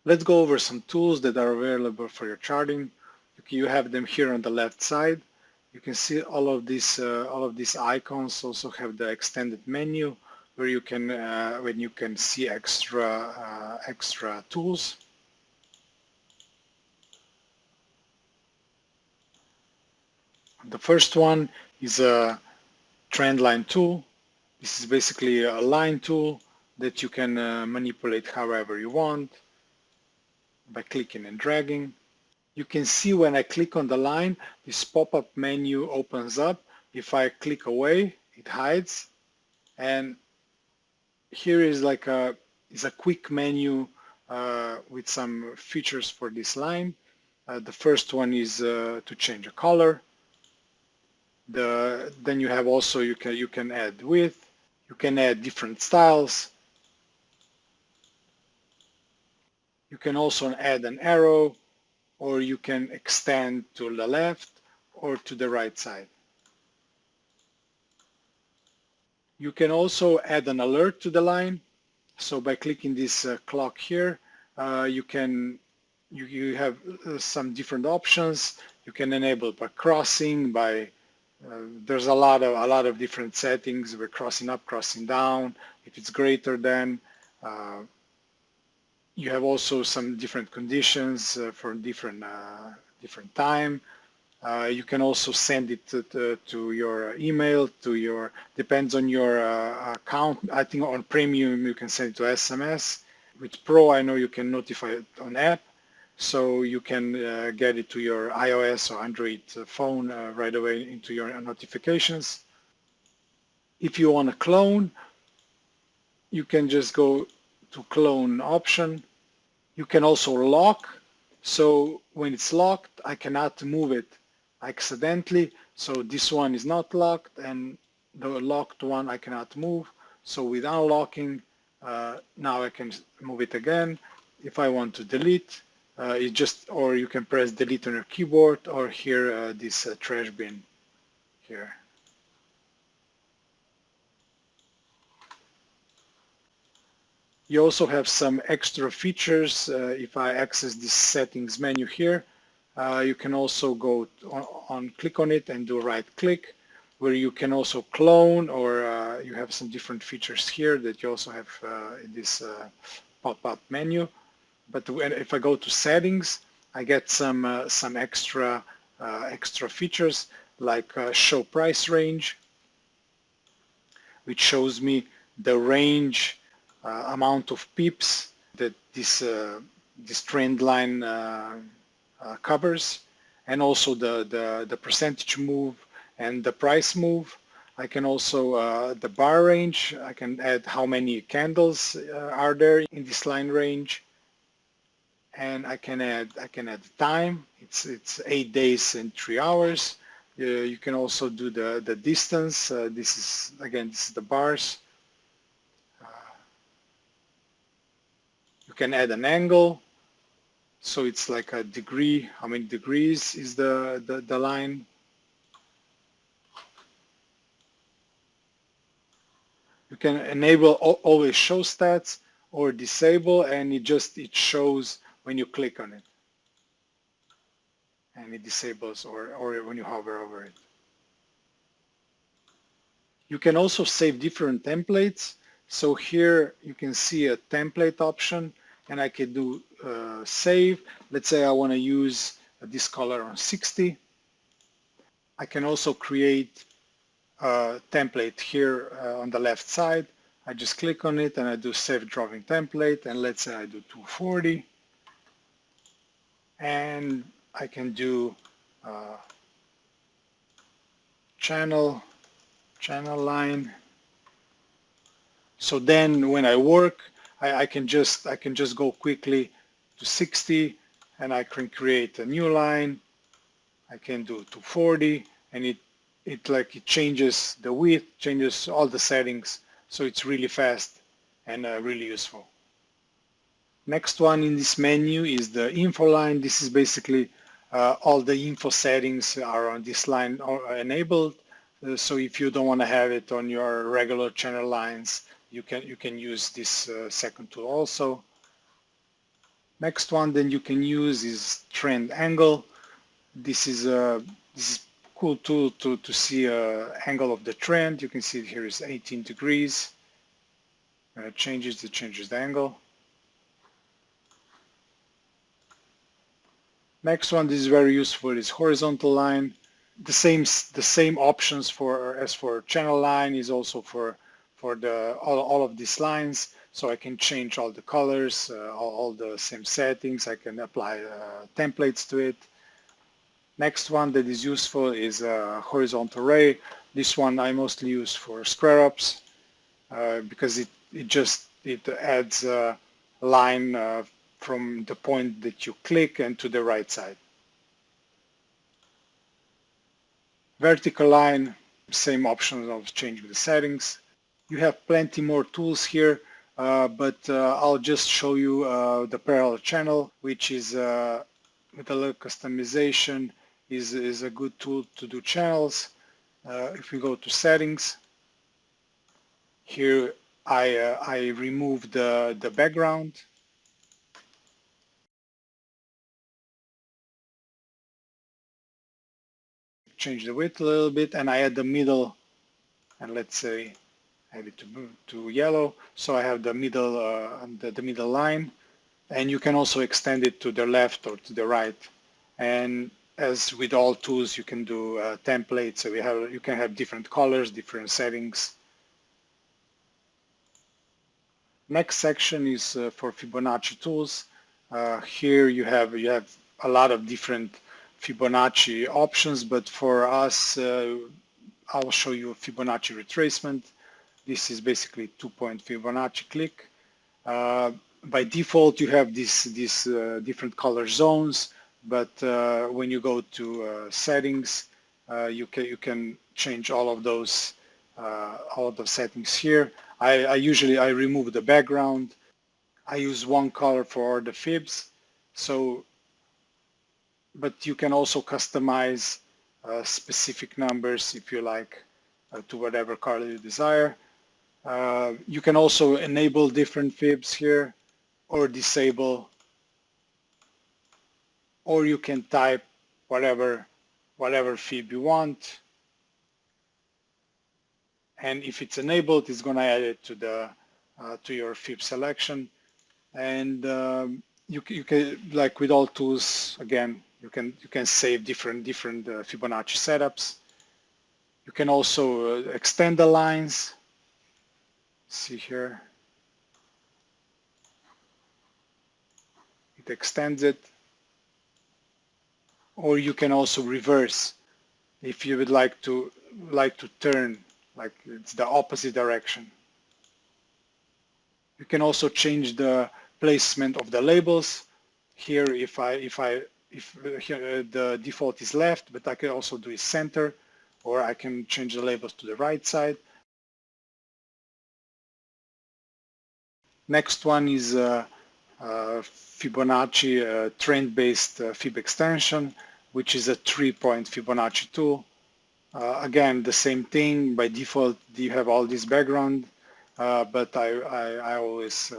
Let's go over some tools that are available for your charting. You have them here on the left side. You can see all of these icons also have the extended menu where you can when you can see extra tools. The first one is a trend line tool. This is basically a line tool that you can manipulate however you want by clicking and dragging. You can see when I click on the line, this pop-up menu opens up. If I click away, it hides. And here is like a quick menu with some features for this line. The first one is to change a color. Then you have also you can add width. You can add different styles. You can also add an arrow, or you can extend to the left or to the right side. You can also add an alert to the line. So by clicking this clock here, you have some different options. You can enable by crossing, by there's a lot of different settings. We're crossing up, crossing down. If it's greater than, you have also some different conditions for different time. You can also send it to your email, depends on your account. I think on Premium you can send it to SMS. With Pro, I know you can notify it on app, so you can get it to your iOS or Android phone right away into your notifications. If you want to clone, you can just go to clone option. You can also lock. So when it's locked, I cannot move it accidentally. So this one is not locked, and the locked one I cannot move. So with unlocking, now I can move it again. If I want to delete, or you can press delete on your keyboard, or here this trash bin here. You also have some extra features. If I access this settings menu here, you can also go click on it and do right click, where you can also clone, or you have some different features here that you also have in this pop-up menu. But if I go to settings, I get some extra features like show price range, which shows me the range amount of pips that this trend line covers, and also the percentage move and the price move. I can also the bar range. I can add how many candles are there in this line range, and I can add time. It's 8 days and 3 hours. You can also do the distance. This is the bars. You can add an angle, so it's like a degree. How many degrees is the line? You can enable always show stats, or disable, and it shows when you click on it, and it disables, or when you hover over it. You can also save different templates. So here you can see a template option, and I can do save. Let's say I want to use this color on 60. I can also create a template here on the left side. I just click on it and I do save drawing template, and let's say I do 240. And I can do channel line. So then when I work, I can just go quickly to 60, and I can create a new line. I can do 240, and it changes the width, changes all the settings, so it's really fast and really useful. Next one in this menu is the info line. This is basically all the info settings are on this line enabled. So if you don't want to have it on your regular channel lines, you can use this second tool also. Next one then you can use is trend angle. This is cool tool to see angle of the trend. You can see here is 18 degrees. It changes the angle. Next one, this is very useful, is horizontal line. The same options for as for channel line is also for the all of these lines. So I can change all the colors, all the same settings. I can apply templates to it. Next one that is useful is horizontal ray. This one I mostly use for square ups because it adds a line from the point that you click and to the right side. Vertical line, same options of changing the settings. You have plenty more tools here, but I'll just show you the parallel channel, which is with a little customization is a good tool to do channels. If we go to settings, here I remove the background. Change the width a little bit, and I add the middle, and let's say add it to yellow, so I have the middle the middle line, and you can also extend it to the left or to the right. And as with all tools, you can do templates, so you can have different colors, different settings. Next section is for Fibonacci tools. Here you have a lot of different Fibonacci options, but for us, I'll show you a Fibonacci retracement. This is basically 2-point Fibonacci click. By default, you have these different color zones, but when you go to settings, you can change all of those settings here. I usually remove the background. I use one color for the fibs, but you can also customize specific numbers if you like to whatever color you desire. You can also enable different fibs here or disable, or you can type whatever fib you want, and if it's enabled, it's going to add it to your fib selection. And you can, like with all tools, again, you can save different Fibonacci setups. You can also extend the lines. See here, it extends it. Or you can also reverse if you would like to turn, like it's the opposite direction. You can also change the placement of the labels. Here, if the default is left, but I can also do is center, or I can change the labels to the right side. Next one is Fibonacci trend-based fib extension, which is a 3-point Fibonacci tool. Again, the same thing. By default, you have all this background, but I always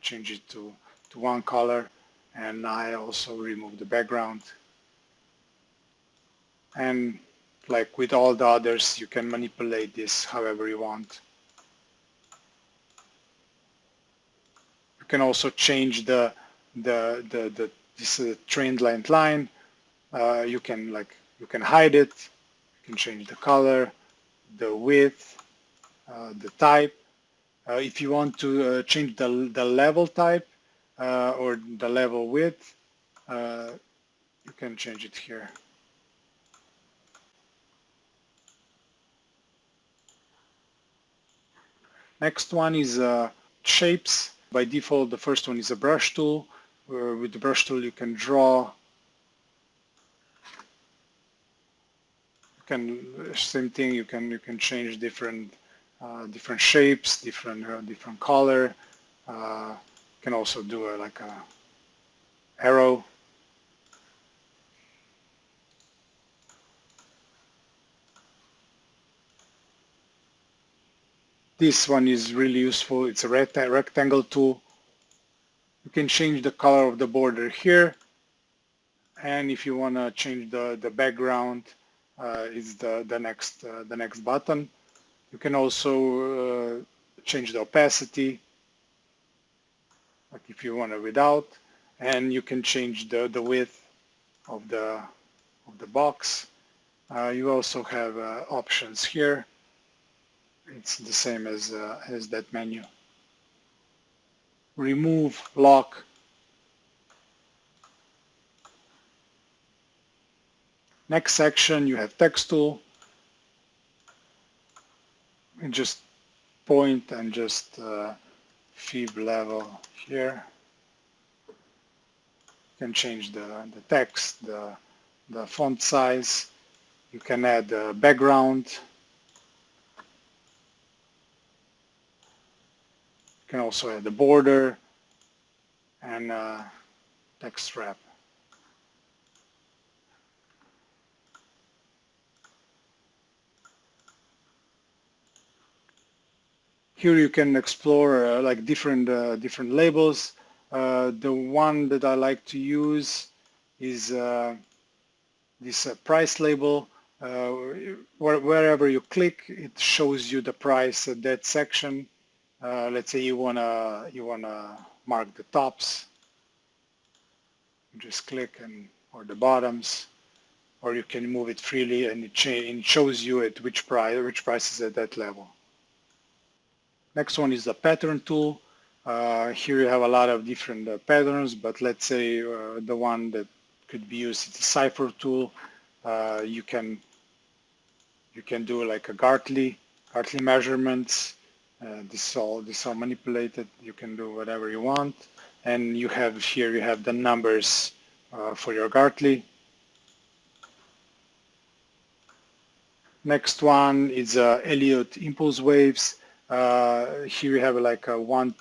change it to one color, and I also remove the background. And like with all the others, you can manipulate this however you want. You can also change this trend length line. You can hide it. You can change the color, the width, the type. If you want to change the level type or the level width, you can change it here. Next one is shapes. By default, the first one is a brush tool. With the brush tool, you can draw. Same thing. You can change different shapes, different color. You can also do like a arrow. This one is really useful. It's a rectangle tool. can change the color of the border here, and if you want to change the background, is the next button. You can also change the opacity, like if you want it without, and you can change the width of the box. You also have options here. It's the same as that menu. Remove, lock. Next section, you have text tool. And just point and just fib level here. You can change the text, the font size. You can add a background. You can also add the border and text wrap. Here you can explore like different labels. The one that I like to use is this price label. Wherever you click, it shows you the price at that section. Let's say you wanna mark the tops. You just click or the bottoms, or you can move it freely, and it shows you at which price is at that level. Next one is the pattern tool. Here you have a lot of different patterns, but let's say the one that could be used is the cipher tool. You can do like a Gartley measurements. These are manipulated. You can do whatever you want, and you have the numbers for your Gartley. Next one is Elliott impulse waves. Here you have like a 1,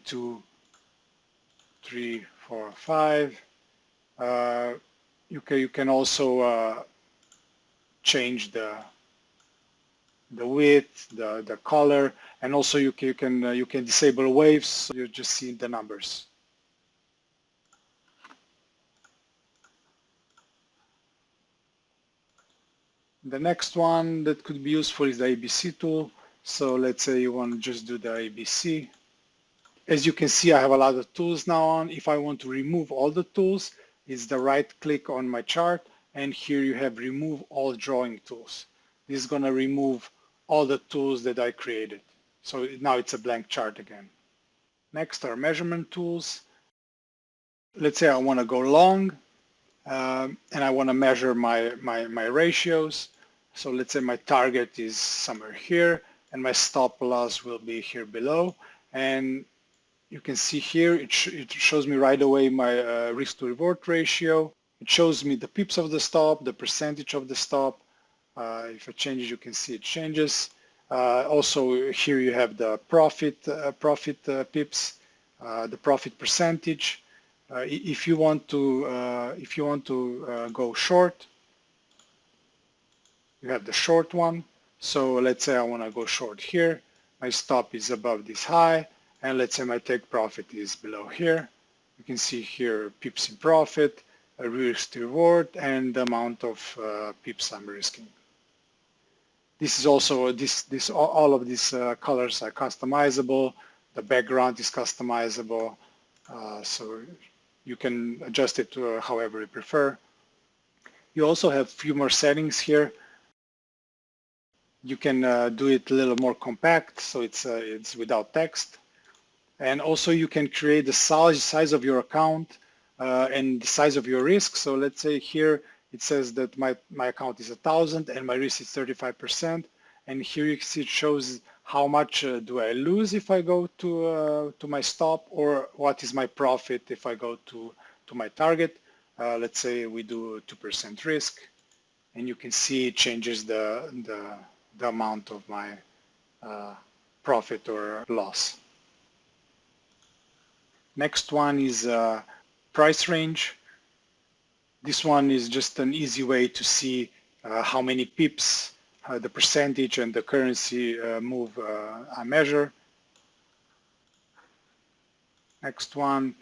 2, 3, 4, 5. You can also change the width, the color, and also you can disable waves. So you're just seeing the numbers. The next one that could be useful is the ABC tool. So let's say you want to just do the ABC. As you can see, I have a lot of tools now on. If I want to remove all the tools, it's the right click on my chart, and here you have remove all drawing tools. This is going to remove all the tools that I created. So now it's a blank chart again. Next are measurement tools. Let's say I want to go long and I want to measure my ratios. So let's say my target is somewhere here and my stop loss will be here below. And you can see here it shows me right away my risk to reward ratio. It shows me the pips of the stop, the percentage of the stop. If it changes, you can see it changes. Also here you have the profit pips, the profit percentage. If you want to go short, you have the short one. So let's say I want to go short here. My stop is above this high, and let's say my take profit is below here. You can see here pips in profit, risk to reward, and the amount of pips I'm risking. This is also all of these colors are customizable. The background is customizable, so you can adjust it to however you prefer. You also have a few more settings here. You can do it a little more compact, so it's without text. And also you can create the size of your account and the size of your risk. So let's say here it says that my account is 1,000 and my risk is 35%. And here you see it shows how much do I lose if I go to my stop, or what is my profit if I go to my target. Let's say we do 2% risk, and you can see it changes the amount of my profit or loss. Next one is price range. This one is just an easy way to see how many pips, the percentage and the currency move I measure. Next one,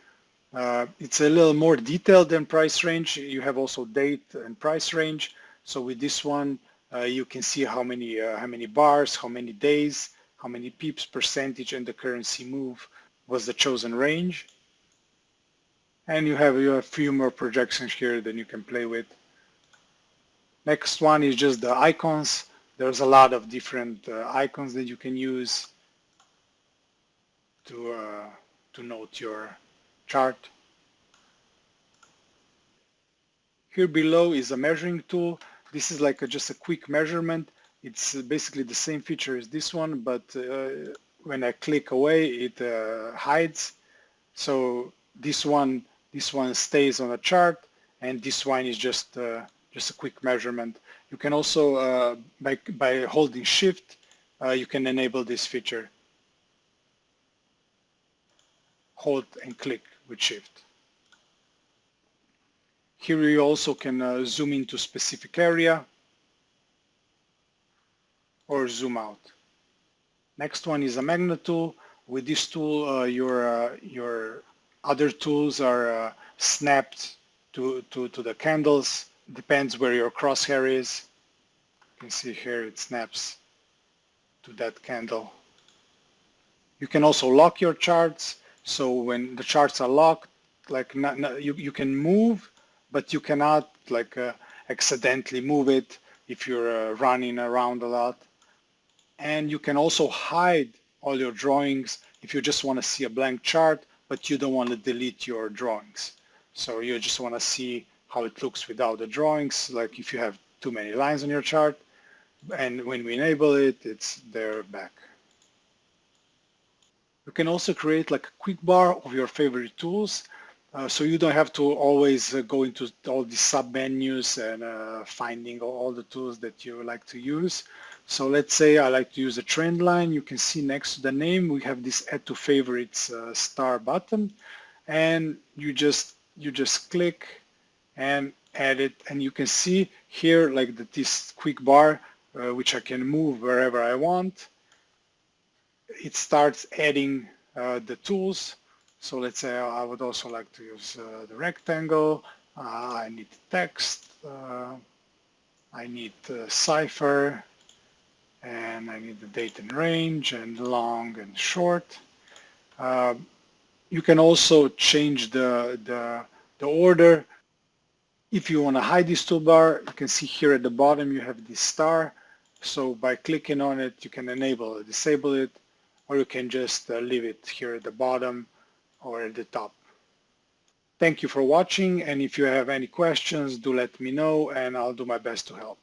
it's a little more detailed than price range. You have also date and price range. So with this one, you can see how many bars, how many days, how many pips, percentage, and the currency move was the chosen range. And you have a few more projections here that you can play with. Next one is just the icons. There's a lot of different icons that you can use to note your chart. Here below is a measuring tool. This is like just a quick measurement. It's basically the same feature as this one, but when I click away, it hides. So this one stays on a chart, and this one is just a quick measurement. You can also by holding Shift, you can enable this feature. Hold and click with Shift. Here you also can zoom into specific area or zoom out. Next one is a magnet tool. With this tool, your other tools are snapped to the candles. Depends where your crosshair is. You can see here it snaps to that candle. You can also lock your charts. So when the charts are locked, like you can move, but you cannot like accidentally move it if you're running around a lot. And you can also hide all your drawings if you just want to see a blank chart, but you don't want to delete your drawings. So you just want to see how it looks without the drawings, like if you have too many lines on your chart. And when we enable it, it's there back. You can also create like a quick bar of your favorite tools. So you don't have to always go into all these sub menus and finding all the tools that you like to use. So let's say I like to use a trend line. You can see next to the name we have this add to favorites star button, and you just click and add it, and you can see here like this quick bar which I can move wherever I want. It starts adding the tools. So let's say I would also like to use the rectangle. I need text. I need cipher, and I need the date and range, and long and short. You can also change the order. If you want to hide this toolbar, you can see here at the bottom you have this star. So by clicking on it, you can enable or disable it, or you can just leave it here at the bottom or at the top. Thank you for watching, and if you have any questions, do let me know and I'll do my best to help.